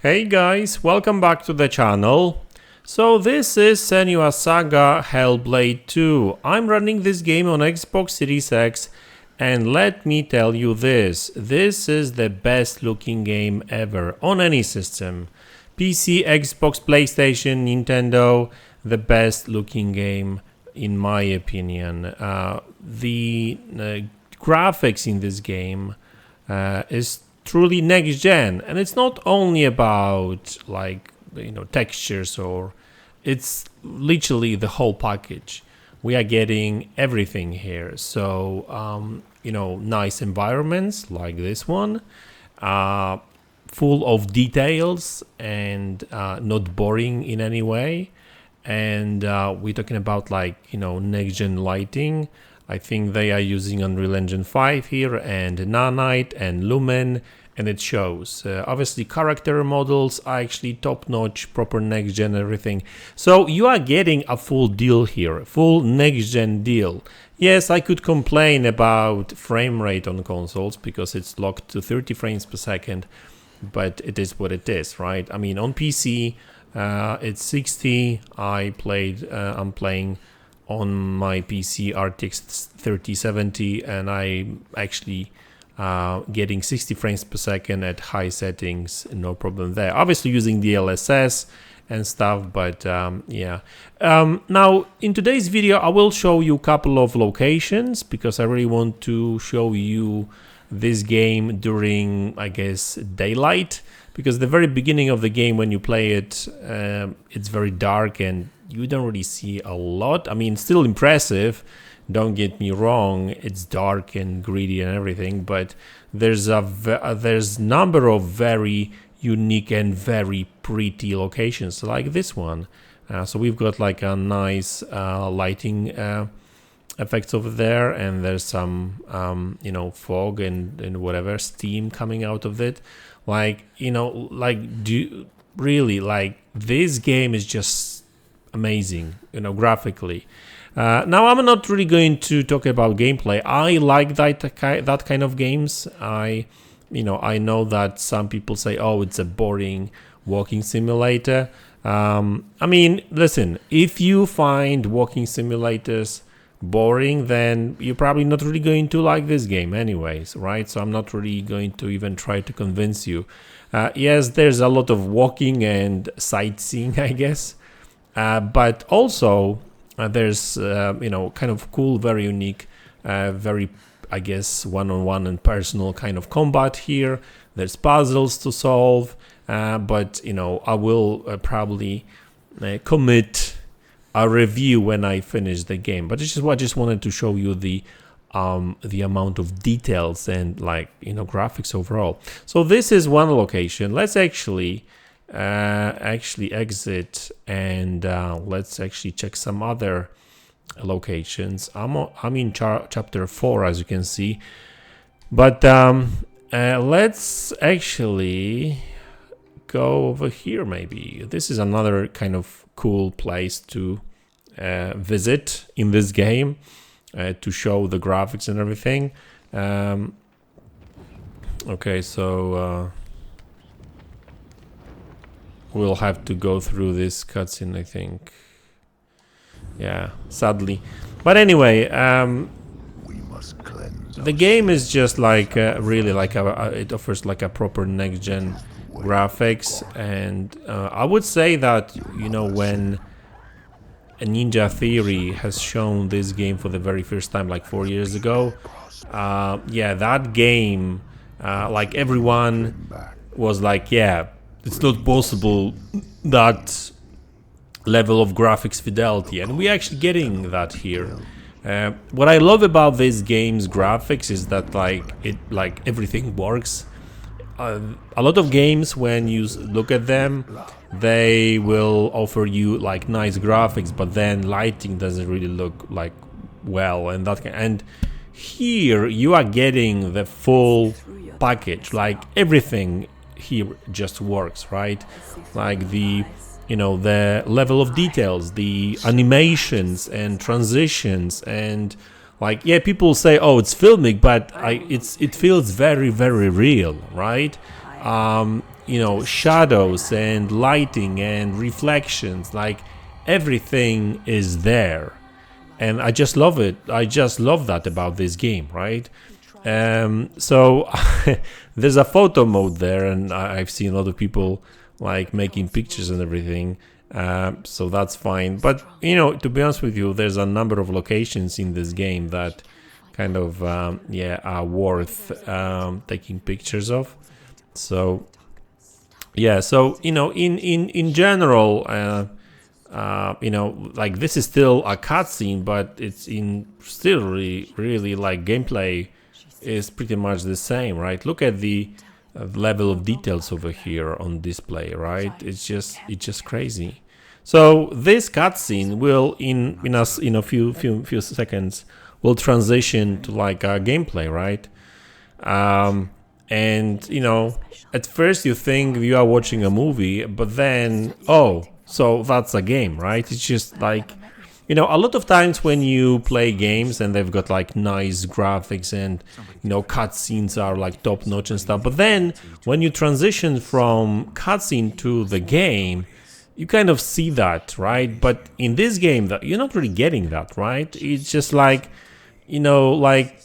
Hey guys, welcome back to the channel. So this is Senua's Saga Hellblade 2. I'm running this game on Xbox Series X and let me tell you this is the best looking game ever on any system. PC, Xbox, PlayStation, Nintendo, the best looking game in my opinion. The graphics in this game is truly next gen, and it's not only about textures, or it's literally the whole package. We are getting everything here. So nice environments like this one, full of details and not boring in any way. And we're talking about next gen lighting. I think they are using Unreal Engine 5 here, and Nanite and Lumen, and it shows. Obviously, character models are actually top-notch, proper next-gen everything. So you are getting a full deal here, full next-gen deal. Yes, I could complain about frame rate on consoles because it's locked to 30 frames per second, but it is what it is, right? I mean, on PC, it's 60. I'm playing on my PC RTX 3070, and I actually getting 60 frames per second at high settings, no problem there. Obviously using DLSS and stuff, but now in today's video I will show you a couple of locations because I really want to show you this game during, I guess, daylight, because the very beginning of the game when you play it, it's very dark and you don't really see a lot. I mean, still impressive, don't get me wrong, it's dark and gritty and everything, but there's number of very unique and very pretty locations like this one. So we've got like a nice lighting effects over there, and there's some fog and whatever steam coming out of it. This game is just amazing, graphically. Now I'm not really going to talk about gameplay. I like that kind of games. I know that some people say, oh, it's a boring walking simulator. I mean, listen, if you find walking simulators boring, then you're probably not really going to like this game anyways, right? So I'm not really going to even try to convince you. Yes, there's a lot of walking and sightseeing, I guess, but also there's kind of cool, very unique, very, I guess, one-on-one and personal kind of combat here. There's puzzles to solve, but I will probably commit a review when I finish the game. But I just wanted to show you the amount of details and graphics overall. So this is one location. Let's actually exit and let's actually check some other locations. I'm in chapter 4, as you can see, but let's actually go over here. Maybe this is another kind of cool place to visit in this game, to show the graphics and everything. Okay, so we'll have to go through this cutscene, I think. Yeah, sadly. But anyway, we must cleanse the game is just really it offers like a proper next-gen graphics, and I would say that when Ninja Theory has shown this game for the very first time, like 4 years ago, that game, everyone was like, yeah, it's not possible that level of graphics fidelity, and we're actually getting that here. What I love about this game's graphics is that everything works. A lot of games, when you look at them, they will offer you nice graphics, but then lighting doesn't really look well, and here you are getting the full package. Everything here just works, right? The level of details, the animations and transitions, and people say, oh, it's filmic, but it feels very, very real, right? shadows and lighting and reflections, like everything is there. And I just love it. I just love that about this game, right? So there's a photo mode there, and I've seen a lot of people like making pictures and everything. So that's fine. But to be honest with you, there's a number of locations in this game that kind of are worth taking pictures of. So yeah, so in general, like this is still a cutscene, but it's still really like gameplay is pretty much the same, right? Look at the level of details over here on display, right? It's just crazy. So this cutscene will in a few seconds will transition to like a gameplay, right? And at first you think you are watching a movie, but then so that's a game, right? It's just like a lot of times when you play games and they've got like nice graphics and cutscenes are like top notch and stuff, but then when you transition from cutscene to the game, you kind of see that, right? But in this game, that you're not really getting that, right? It's just like like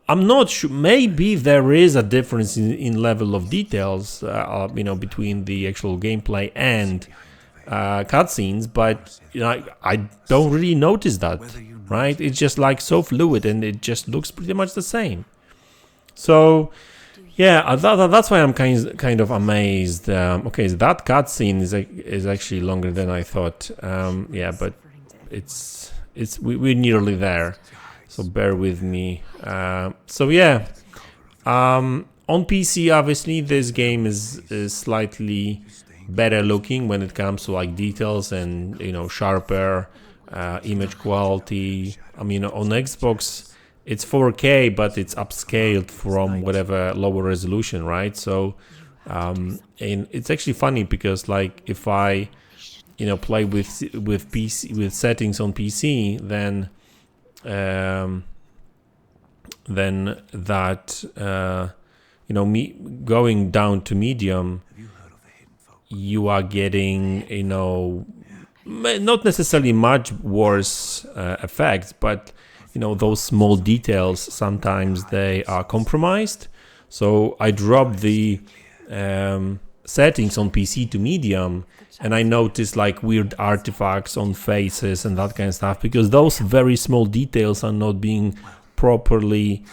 I'm not sure. Maybe there is a difference in level of details, between the actual gameplay and cutscenes, but I don't really notice that, right? It's just like so fluid, and it just looks pretty much the same. So yeah, that's why I'm kind of amazed. Okay, so that cutscene is actually longer than I thought. Yeah, but we're nearly there. So bear with me. So yeah, on PC, obviously, this game is slightly better looking when it comes to like details and sharper image quality. I mean, on Xbox, it's 4K, but it's upscaled from whatever lower resolution, right? So, and it's actually funny because like if I, play with PC with settings on PC, then that me going down to medium, you are getting not necessarily much worse effects, but those small details sometimes they are compromised. So I dropped the settings on PC to medium, and I noticed like weird artifacts on faces and that kind of stuff, because those very small details are not being properly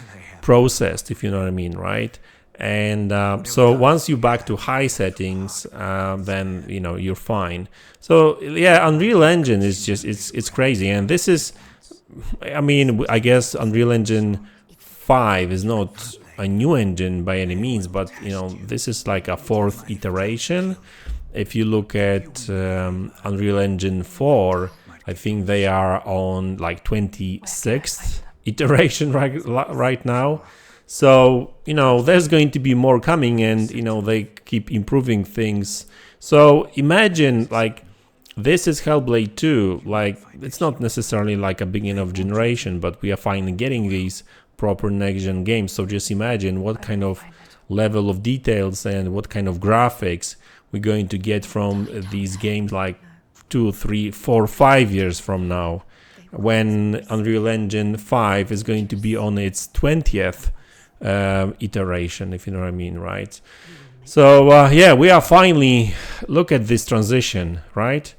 processed, if you know what I mean, right? And so once you back to high settings, then you're fine. So yeah, Unreal Engine is just it's crazy, and this is, I mean, I guess Unreal Engine 5 is not a new engine by any means, but this is like a fourth iteration. If you look at Unreal Engine 4, I think they are on like 26th iteration right now. So there's going to be more coming, and they keep improving things. So imagine like this is Hellblade 2. Like it's not necessarily like a beginning of generation, but we are finally getting these proper next-gen games. So just imagine what kind of level of details and what kind of graphics we're going to get from these games like 2, 3, 4, 5 years from now, when Unreal Engine 5 is going to be on its 20th iteration, if you know what I mean, right? So yeah, we are finally, look at this transition, right?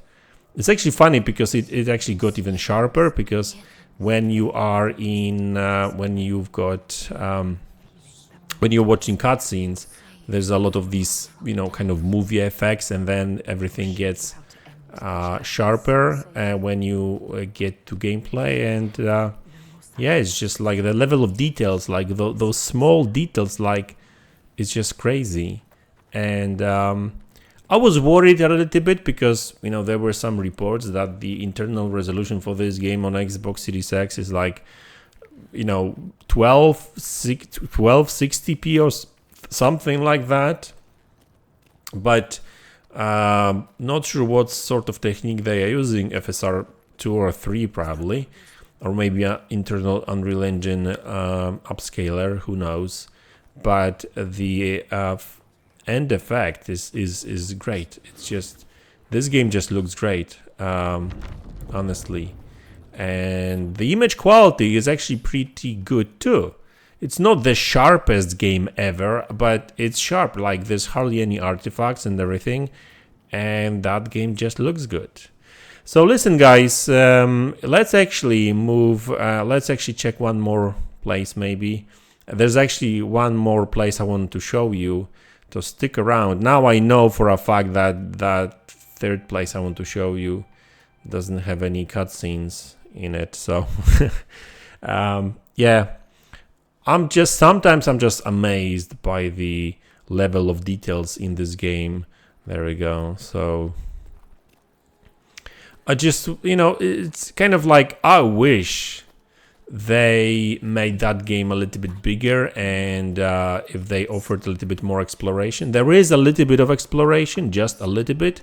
It's actually funny because it actually got even sharper, because when you are in when you've got when you're watching cutscenes, there's a lot of these kind of movie effects, and then everything gets sharper when you get to gameplay. And yeah, it's just like the level of details, like those small details, like it's just crazy. And I was worried a little bit because there were some reports that the internal resolution for this game on Xbox Series X is like 1260p or something like that. But not sure what sort of technique they are using, FSR 2 or 3 probably, or maybe an internal Unreal Engine upscaler, who knows. But the end effect is great. It's just, this game just looks great, honestly. And the image quality is actually pretty good too. It's not the sharpest game ever, but it's sharp. Like, there's hardly any artifacts and everything, and that game just looks good. So listen, guys, let's actually move. Let's actually check one more place, maybe. There's actually one more place I want to show you, so stick around. Now I know for a fact that that third place I want to show you doesn't have any cutscenes in it, so yeah, sometimes I'm just amazed by the level of details in this game. There we go. So I just, you know, it's kind of like, I wish they made that game a little bit bigger, and if they offered a little bit more exploration. There is a little bit of exploration, just a little bit,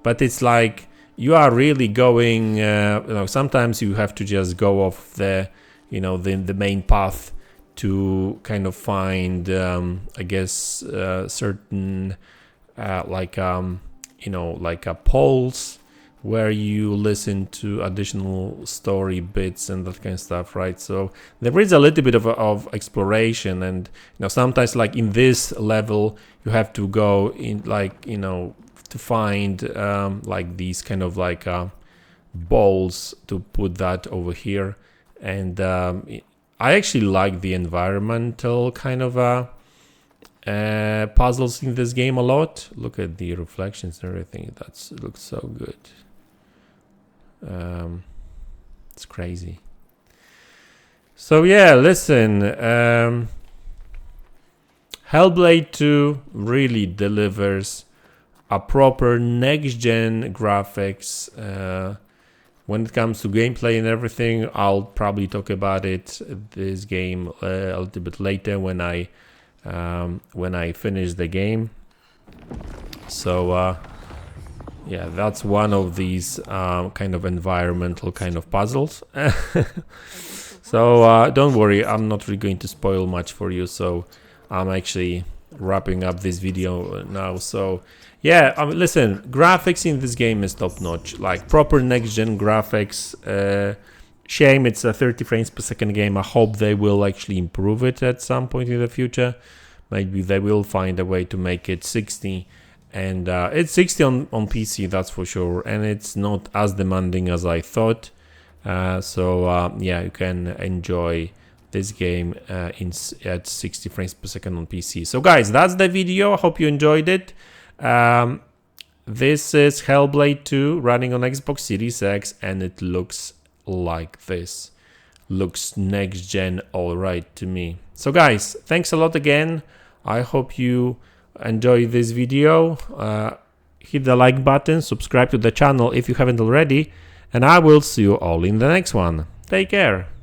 but it's like you are really going, you know, sometimes you have to just go off the, you know, the main path to kind of find, I guess, certain, like, you know, like polls where you listen to additional story bits and that kind of stuff, right? So there is a little bit of exploration, and, you know, sometimes, like in this level, you have to go in, like, you know, to find like these kind of like balls to put that over here. And I actually like the environmental kind of puzzles in this game a lot. Look at the reflections and everything. That looks so good. It's crazy. So yeah, listen, Hellblade 2 really delivers a proper next-gen graphics. When it comes to gameplay and everything, I'll probably talk about this game a little bit later when I finish the game. So yeah, that's one of these kind of environmental kind of puzzles. So don't worry, I'm not really going to spoil much for you. So I'm actually wrapping up this video now. So yeah, listen, graphics in this game is top notch, like proper next-gen graphics. Shame it's a 30 frames per second game. I hope they will actually improve it at some point in the future. Maybe they will find a way to make it 60. And it's 60 on PC, that's for sure, and it's not as demanding as I thought. So yeah, you can enjoy this game at 60 frames per second on PC. So guys, that's the video. I hope you enjoyed it. This is Hellblade 2 running on Xbox Series X, and it looks like this. Looks next gen alright to me. So guys, thanks a lot again. I hope you enjoy this video. Hit the like button, subscribe to the channel if you haven't already, and I will see you all in the next one. Take care.